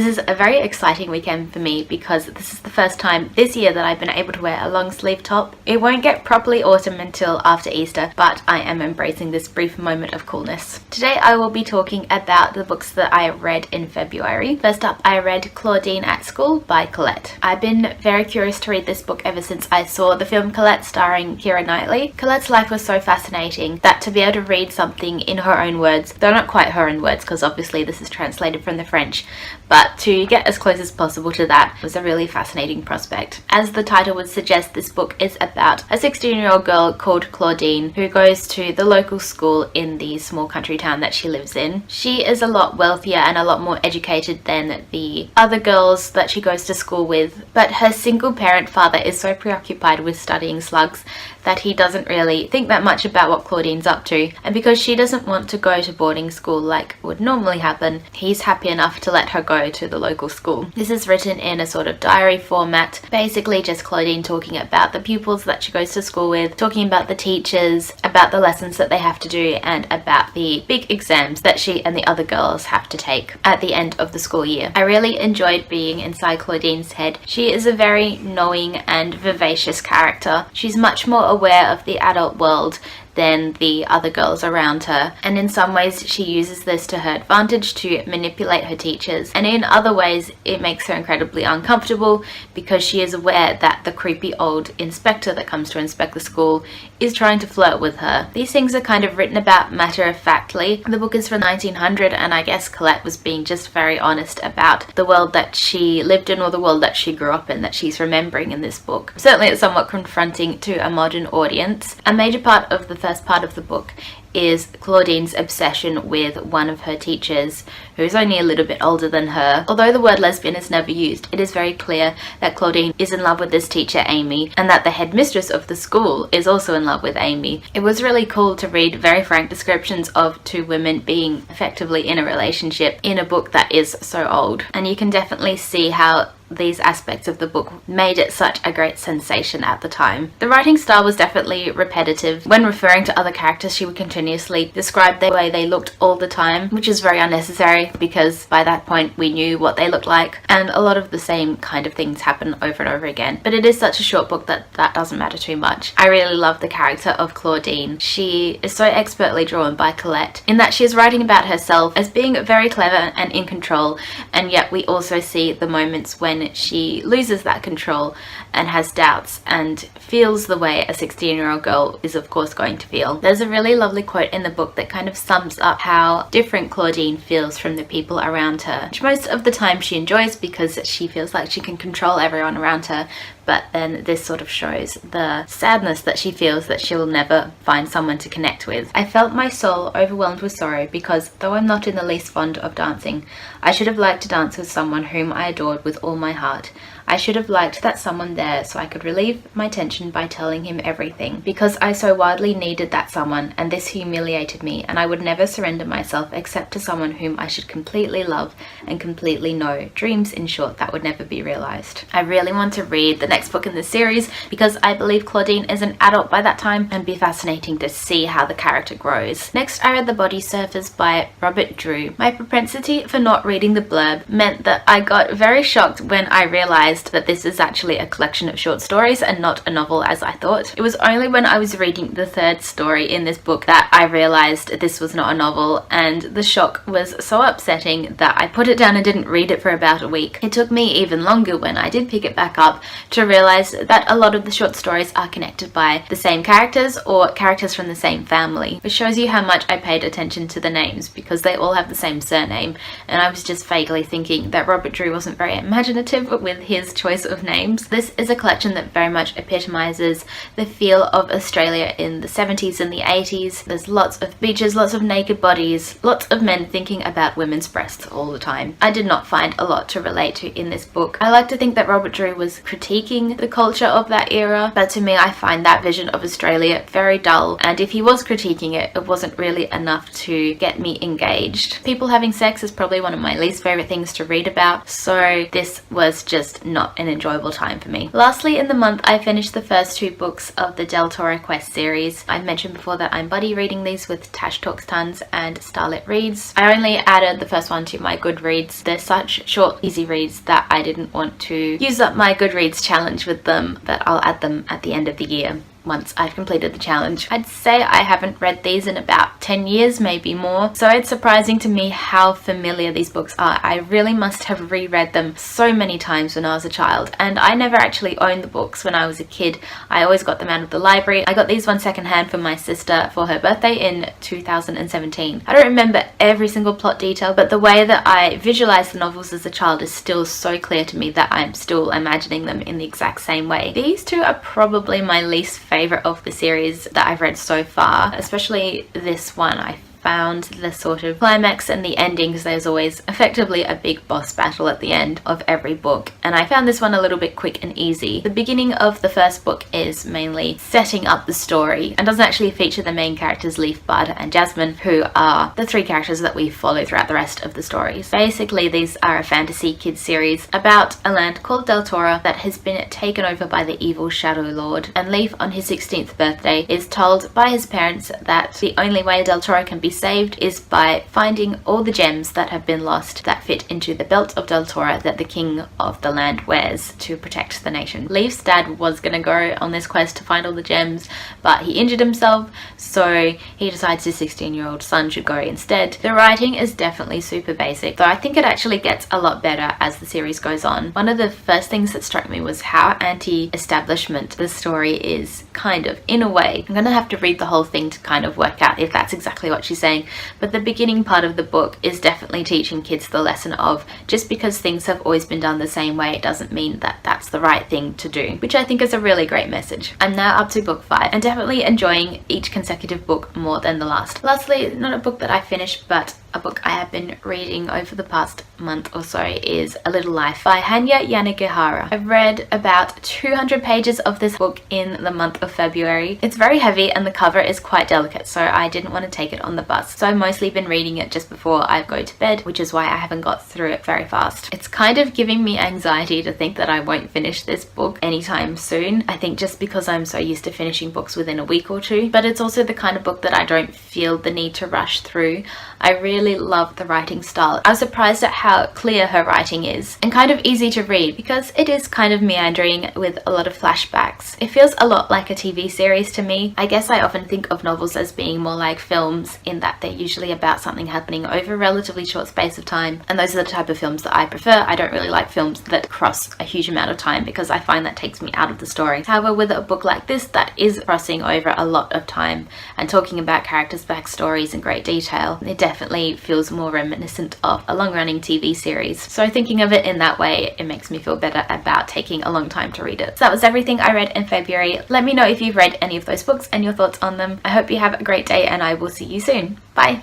is a very exciting weekend for me because this is the first time this year that I've been able to wear a long sleeve top. It won't get properly autumn until after Easter, but I am embracing this brief moment of coolness. Today I will be talking about the books that I read in February. First up, I read Claudine at School by Colette. I've been very curious to read this book ever since I saw the film Colette starring Keira Knightley. Colette's life was so fascinating that to be able to read something in her own words, though not quite her own words because obviously this is translated from the French, but to get as close as possible to that was a really fascinating prospect. As the title would suggest, this book is about a 16-year-old girl called Claudine who goes to the local school in the small country town that she lives in. She is a lot wealthier and a lot more educated than the other girls that she goes to school with, but her single parent father is so preoccupied with studying slugs that he doesn't really think that much about what Claudine's up to, and because she doesn't want to go to boarding school like would normally happen, he's happy enough to let her go to the local school. This is written in a sort of diary format, basically just Claudine talking about the pupils that she goes to school with, talking about the teachers, about the lessons that they have to do, and about the big exams that she and the other girls have to take at the end of the school year. I really enjoyed being inside Claudine's head. She is a very knowing and vivacious character. She's much more aware of the adult world than the other girls around her, and in some ways she uses this to her advantage to manipulate her teachers, and in other ways it makes her incredibly uncomfortable because she is aware that the creepy old inspector that comes to inspect the school is trying to flirt with her. These things are kind of written about matter-of-factly. The book is from 1900 and I guess Colette was being just very honest about the world that she lived in, or the world that she grew up in, that she's remembering in this book. Certainly it's somewhat confronting to a modern audience. A major part of the first part of the book is Claudine's obsession with one of her teachers who is only a little bit older than her. Although the word lesbian is never used, it is very clear that Claudine is in love with this teacher Amy, and that the headmistress of the school is also in love with Amy. It was really cool to read very frank descriptions of two women being effectively in a relationship in a book that is so old, and you can definitely see how these aspects of the book made it such a great sensation at the time. The writing style was definitely repetitive. When referring to other characters, she would continuously describe the way they looked all the time, which is very unnecessary because by that point we knew what they looked like, and a lot of the same kind of things happen over and over again. But it is such a short book that that doesn't matter too much. I really love the character of Claudine. She is so expertly drawn by Colette in that she is writing about herself as being very clever and in control, and yet we also see the moments when she loses that control and has doubts and feels the way a 16-year-old girl is of course going to feel. There's a really lovely quote in the book that kind of sums up how different Claudine feels from the people around her, which most of the time she enjoys because she feels like she can control everyone around her, but then this sort of shows the sadness that she feels that she will never find someone to connect with. I felt my soul overwhelmed with sorrow because, though I'm not in the least fond of dancing, I should have liked to dance with someone whom I adored with all my heart. I should have liked that someone there so I could relieve my tension by telling him everything, because I so wildly needed that someone, and this humiliated me, and I would never surrender myself except to someone whom I should completely love and completely know. Dreams, in short, that would never be realized. I really want to read the next book in this series because I believe Claudine is an adult by that time, and be fascinating to see how the character grows. Next, I read The Bodysurfers by Robert Drewe. My propensity for not reading the blurb meant that I got very shocked when I realized that this is actually a collection of short stories and not a novel as I thought. It was only when I was reading the third story in this book that I realized this was not a novel, and the shock was so upsetting that I put it down and didn't read it for about a week. It took me even longer when I did pick it back up to realize that a lot of the short stories are connected by the same characters or characters from the same family, which shows you how much I paid attention to the names because they all have the same surname, and I was just vaguely thinking that Robert Drewe wasn't very imaginative with his choice of names. This is a collection that very much epitomizes the feel of Australia in the 70s and the 80s. There's lots of beaches, lots of naked bodies, lots of men thinking about women's breasts all the time. I did not find a lot to relate to in this book. I like to think that Robert Drewe was critiquing critiquing the culture of that era, but to me I find that vision of Australia very dull, and if he was critiquing it, it wasn't really enough to get me engaged. People having sex is probably one of my least favourite things to read about, so this was just not an enjoyable time for me. Lastly, in the month I finished the first 2 books of the Deltora Quest series. I mentioned before that I'm buddy reading these with Tash Talks Tons and Starlit Reads. I only added the first one to my Goodreads. They're such short, easy reads that I didn't want to use up my Goodreads challenge with them, but I'll add them at the end of the year once I've completed the challenge. I'd say I haven't read these in about 10 years, maybe more, so it's surprising to me how familiar these books are. I really must have reread them so many times when I was a child, and I never actually owned the books when I was a kid. I always got them out of the library. I got these one secondhand from my sister for her birthday in 2017. I don't remember every single plot detail, but the way that I visualized the novels as a child is still so clear to me that I'm still imagining them in the exact same way. These 2 are probably my least favorite of the series that I've read so far, especially this one. I found the sort of climax and the ending, because there's always effectively a big boss battle at the end of every book, and I found this one a little bit quick and easy. The beginning of the first book is mainly setting up the story and doesn't actually feature the main characters Leaf, Bud and Jasmine, who are the 3 characters that we follow throughout the rest of the stories. Basically, these are a fantasy kids series about a land called Deltora that has been taken over by the evil Shadow Lord, and Leaf on his 16th birthday is told by his parents that the only way Deltora can be saved is by finding all the gems that have been lost that fit into the belt of Deltora that the king of the land wears to protect the nation. Leaf's dad was gonna go on this quest to find all the gems, but he injured himself, so he decides his 16-year-old son should go instead. The writing is definitely super basic, though I think it actually gets a lot better as the series goes on. One of the first things that struck me was how anti-establishment the story is, kind of, in a way. I'm gonna have to read the whole thing to kind of work out if that's exactly what she's saying, but the beginning part of the book is definitely teaching kids the lesson of just because things have always been done the same way, it doesn't mean that that's the right thing to do, which I think is a really great message. I'm now up to book 5 and definitely enjoying each consecutive book more than the last. Lastly, not a book that I finished, but a book I have been reading over the past month or so is A Little Life by Hanya Yanagihara. I've read about 200 pages of this book in the month of February. It's very heavy and the cover is quite delicate, so I didn't want to take it on the bus. So I've mostly been reading it just before I go to bed, which is why I haven't got through it very fast. It's kind of giving me anxiety to think that I won't finish this book anytime soon. I think just because I'm so used to finishing books within a week or 2, but it's also the kind of book that I don't feel the need to rush through. I really love the writing style. I was surprised at how clear her writing is and kind of easy to read because it is kind of meandering with a lot of flashbacks. It feels a lot like a TV series to me. I guess I often think of novels as being more like films in that they're usually about something happening over a relatively short space of time, and those are the type of films that I prefer. I don't really like films that cross a huge amount of time because I find that takes me out of the story. However, with a book like this that is crossing over a lot of time and talking about characters' backstories in great detail, it definitely feels more reminiscent of a long-running TV series. So thinking of it in that way, it makes me feel better about taking a long time to read it. So that was everything I read in February. Let me know if you've read any of those books and your thoughts on them. I hope you have a great day and I will see you soon. Bye!